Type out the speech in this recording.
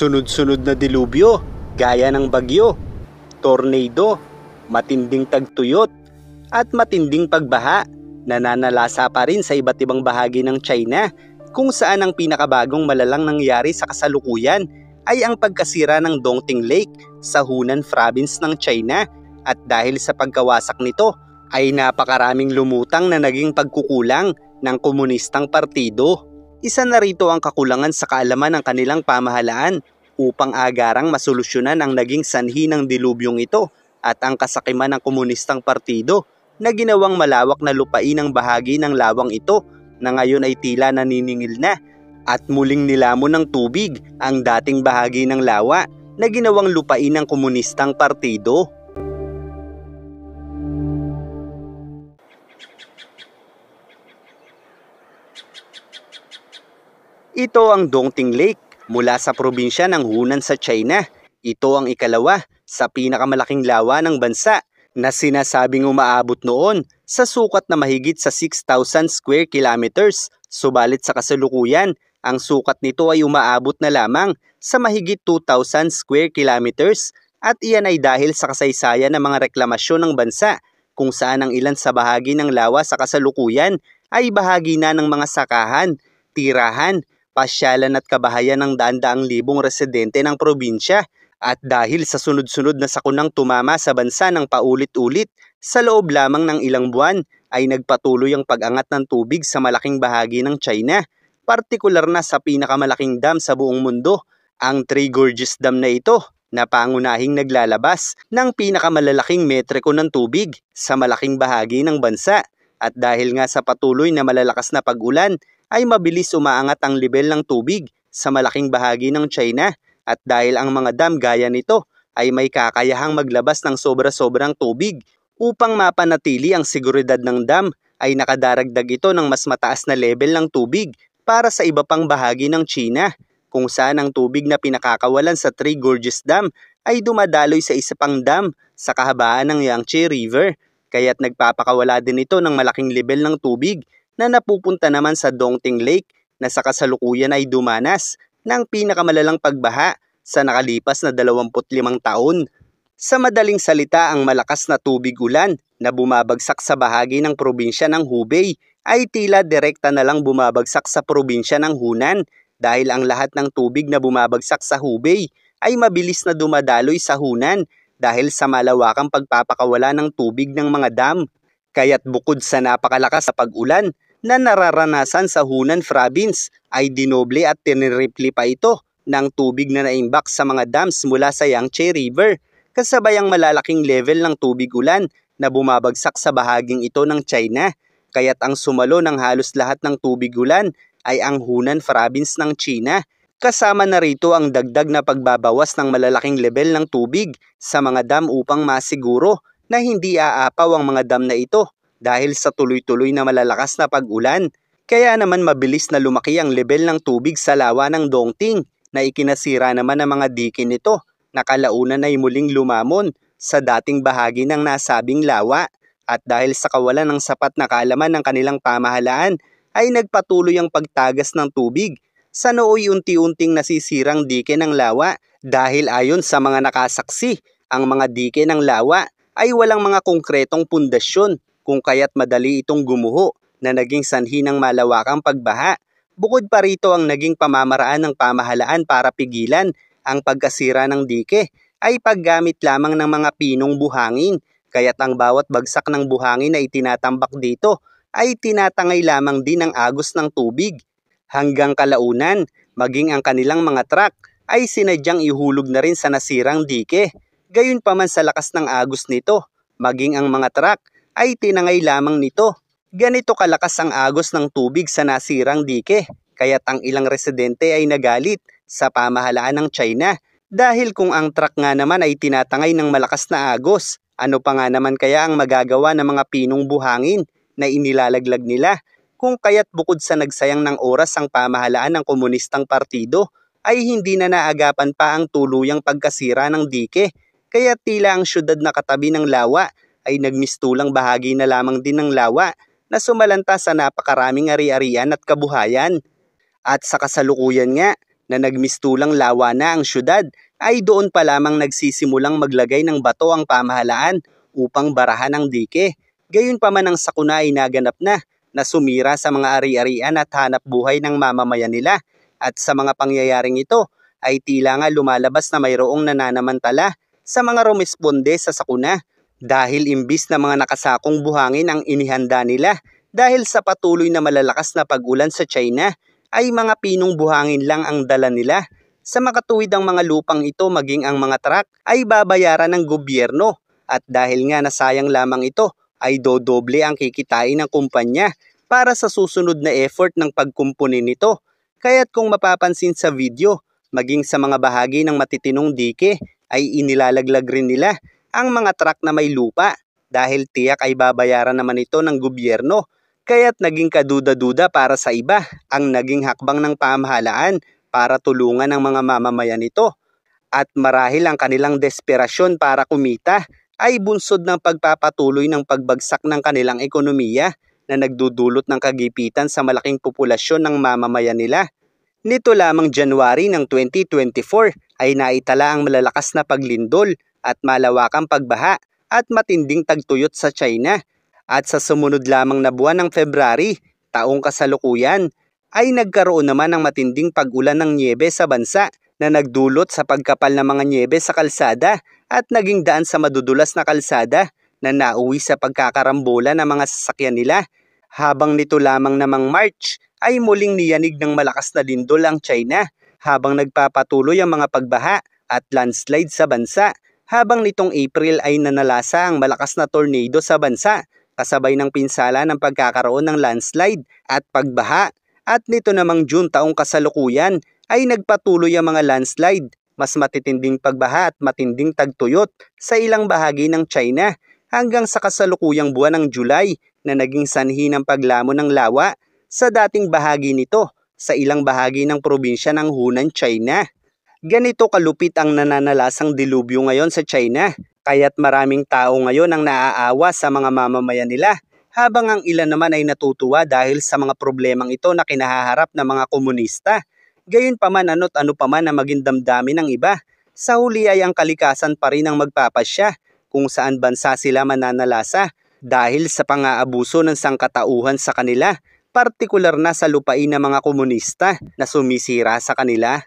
Sunod-sunod na dilubyo, gaya ng bagyo, tornado, matinding tagtuyot, at matinding pagbaha, nananalasa pa rin sa iba't ibang bahagi ng China, kung saan ang pinakabagong malalang nangyari sa kasalukuyan ay ang pagkasira ng Dongting Lake sa Hunan Province ng China, at dahil sa pagkawasak nito ay napakaraming lumutang na naging pagkukulang ng komunistang partido. Isa na rito ang kakulangan sa kaalaman ng kanilang pamahalaan upang agarang masolusyonan ang naging sanhi ng dilubyong ito at ang kasakiman ng komunistang partido na ginawang malawak na lupain ang bahagi ng lawang ito na ngayon ay tila naniningil na, at muling nilamon ng tubig ang dating bahagi ng lawa na ginawang lupain ng komunistang partido. Ito ang Dongting Lake mula sa probinsya ng Hunan sa China. Ito ang ikalawa sa pinakamalaking lawa ng bansa na sinasabing umaabot noon sa sukat na mahigit sa 6,000 square kilometers. Subalit sa kasalukuyan, ang sukat nito ay umaabot na lamang sa mahigit 2,000 square kilometers, at iyan ay dahil sa kasaysayan ng mga reklamasyon ng bansa kung saan ang ilan sa bahagi ng lawa sa kasalukuyan ay bahagi na ng mga sakahan, tirahan, pasyalan at kabahayan ng daan-daang libong residente ng probinsya. At dahil sa sunod-sunod na sakunang tumama sa bansa ng paulit-ulit, sa loob lamang ng ilang buwan ay nagpatuloy ang pag-angat ng tubig sa malaking bahagi ng China, partikular na sa pinakamalaking dam sa buong mundo, ang Three Gorges Dam na ito, na pangunahing naglalabas ng pinakamalalaking metriko ng tubig sa malaking bahagi ng bansa. At dahil nga sa patuloy na malalakas na pag-ulan, ay mabilis umaangat ang level ng tubig sa malaking bahagi ng China, at dahil ang mga dam gaya nito ay may kakayahang maglabas ng sobra-sobrang tubig, upang mapanatili ang seguridad ng dam ay nakadaragdag ito ng mas mataas na level ng tubig para sa iba pang bahagi ng China, kung saan ang tubig na pinakakawalan sa Three Gorges Dam ay dumadaloy sa isa pang dam sa kahabaan ng Yangtze River, kaya't nagpapakawala din ito ng malaking level ng tubig na napupunta naman sa Dongting Lake na sa kasalukuyan ay dumanas ng pinakamalalang pagbaha sa nakalipas na 25 taon. Sa madaling salita, ang malakas na tubig ulan na bumabagsak sa bahagi ng probinsya ng Hubei ay tila direkta na lang bumabagsak sa probinsya ng Hunan, dahil ang lahat ng tubig na bumabagsak sa Hubei ay mabilis na dumadaloy sa Hunan dahil sa malawakang pagpapakawala ng tubig ng mga dam. Kaya't bukod sa napakalakas na pag-ulan na nararanasan sa Hunan Province, ay dinoble at tiniripli pa ito ng tubig na naimbak sa mga dams mula sa Yangtze River, kasabay ang malalaking level ng tubig ulan na bumabagsak sa bahaging ito ng China. Kaya't ang sumalo ng halos lahat ng tubig ulan ay ang Hunan Province ng China. Kasama na rito ang dagdag na pagbabawas ng malalaking level ng tubig sa mga dam upang masiguro na hindi aapaw ang mga dam na ito dahil sa tuloy-tuloy na malalakas na pag-ulan. Kaya naman mabilis na lumaki ang level ng tubig sa lawa ng Dongting, na ikinasira naman ng mga dike nito na kalaunan ay muling lumamon sa dating bahagi ng nasabing lawa. At dahil sa kawalan ng sapat na kaalaman ng kanilang pamahalaan, ay nagpatuloy ang pagtagas ng tubig sa nooy unti-unting nasisirang dike ng lawa, dahil ayon sa mga nakasaksi, ang mga dike ng lawa ay walang mga konkretong pundasyon, kung kaya't madali itong gumuho na naging sanhi ng malawakang pagbaha. Bukod pa rito, ang naging pamamaraan ng pamahalaan para pigilan ang pagkasira ng dike ay paggamit lamang ng mga pinong buhangin, kaya't ang bawat bagsak ng buhangin na itinatambak dito ay tinatangay lamang din ang agos ng tubig. Hanggang kalaunan, maging ang kanilang mga truck ay sinadyang ihulog na rin sa nasirang dike. Gayunpaman sa lakas ng agos nito, maging ang mga truck ay tinangay lamang nito. Ganito kalakas ang agos ng tubig sa nasirang dike, kaya't ang ilang residente ay nagalit sa pamahalaan ng China, dahil kung ang truck nga naman ay tinatangay ng malakas na agos, ano pa nga naman kaya ang magagawa ng mga pinong buhangin na inilalaglag nila? Kung kaya't bukod sa nagsayang ng oras ang pamahalaan ng komunistang partido, ay hindi na naagapan pa ang tuluyang pagkasira ng dike, kaya tila ang syudad na katabi ng lawa ay nagmistulang bahagi na lamang din ng lawa na sumalanta sa napakaraming ari-arian at kabuhayan. At sa kasalukuyan nga, na nagmistulang lawa na ang syudad ay doon pa lamang nagsisimulang maglagay ng bato ang pamahalaan upang barahan ang dike. Gayunpaman ang sakuna ay naganap na sumira sa mga ari-arian at hanap buhay ng mamamayan nila. At sa mga pangyayaring ito ay tila nga lumalabas na mayroong nananamantala sa mga rumesponde sa sakuna dahil imbis na mga nakasakong buhangin ang inihanda nila dahil sa patuloy na malalakas na pag-ulan sa China ay mga pinong buhangin lang ang dala nila. Sa makatuwid ang mga lupang ito maging ang mga truck ay babayaran ng gobyerno at dahil nga nasayang lamang ito ay dodoble ang kikitain ng kumpanya para sa susunod na effort ng pagkumpuni nito. Kaya't kung mapapansin sa video, maging sa mga bahagi ng matitinong dike ay inilalaglag rin nila ang mga truck na may lupa dahil tiyak ay babayaran naman ito ng gobyerno. Kaya't naging kaduda-duda para sa iba ang naging hakbang ng pamahalaan para tulungan ang mga mamamayan nito. At marahil ang kanilang desperasyon para kumita ay bunsod ng pagpapatuloy ng pagbagsak ng kanilang ekonomiya na nagdudulot ng kagipitan sa malaking populasyon ng mamamayan nila. Nito lamang January ng 2024 ay naitala ang malalakas na paglindol at malawakang pagbaha at matinding tagtuyot sa China. At sa sumunod lamang na buwan ng February, taong kasalukuyan, ay nagkaroon naman ng matinding pag-ulan ng nyebe sa bansa na nagdulot sa pagkapal ng mga nyebe sa kalsada at naging daan sa madudulas na kalsada na nauwi sa pagkakarambola ng mga sasakyan nila. Habang nito lamang namang March ay muling niyanig ng malakas na lindol ang China habang nagpapatuloy ang mga pagbaha at landslide sa bansa. Habang nitong April ay nanalasa ang malakas na tornado sa bansa kasabay ng pinsala ng pagkakaroon ng landslide at pagbaha. At nito namang June taong kasalukuyan ay nagpatuloy ang mga landslide, mas matitinding pagbaha at matinding tagtuyot sa ilang bahagi ng China hanggang sa kasalukuyang buwan ng July na naging sanhi ng paglamon ng lawa sa dating bahagi nito sa ilang bahagi ng probinsya ng Hunan, China. Ganito kalupit ang nananalasang dilubyo ngayon sa China, kaya't maraming tao ngayon ang naaawa sa mga mamamayan nila, habang ang ilan naman ay natutuwa dahil sa mga problemang ito na kinahaharap ng mga komunista. Gayunpaman ano't ano pa man na maging damdamin ng iba, sa huli ay ang kalikasan pa rin ang magpapasya kung saan bansa sila mananalasa dahil sa pang-aabuso ng sangkatauhan sa kanila, partikular na sa lupain ng mga komunista na sumisira sa kanila.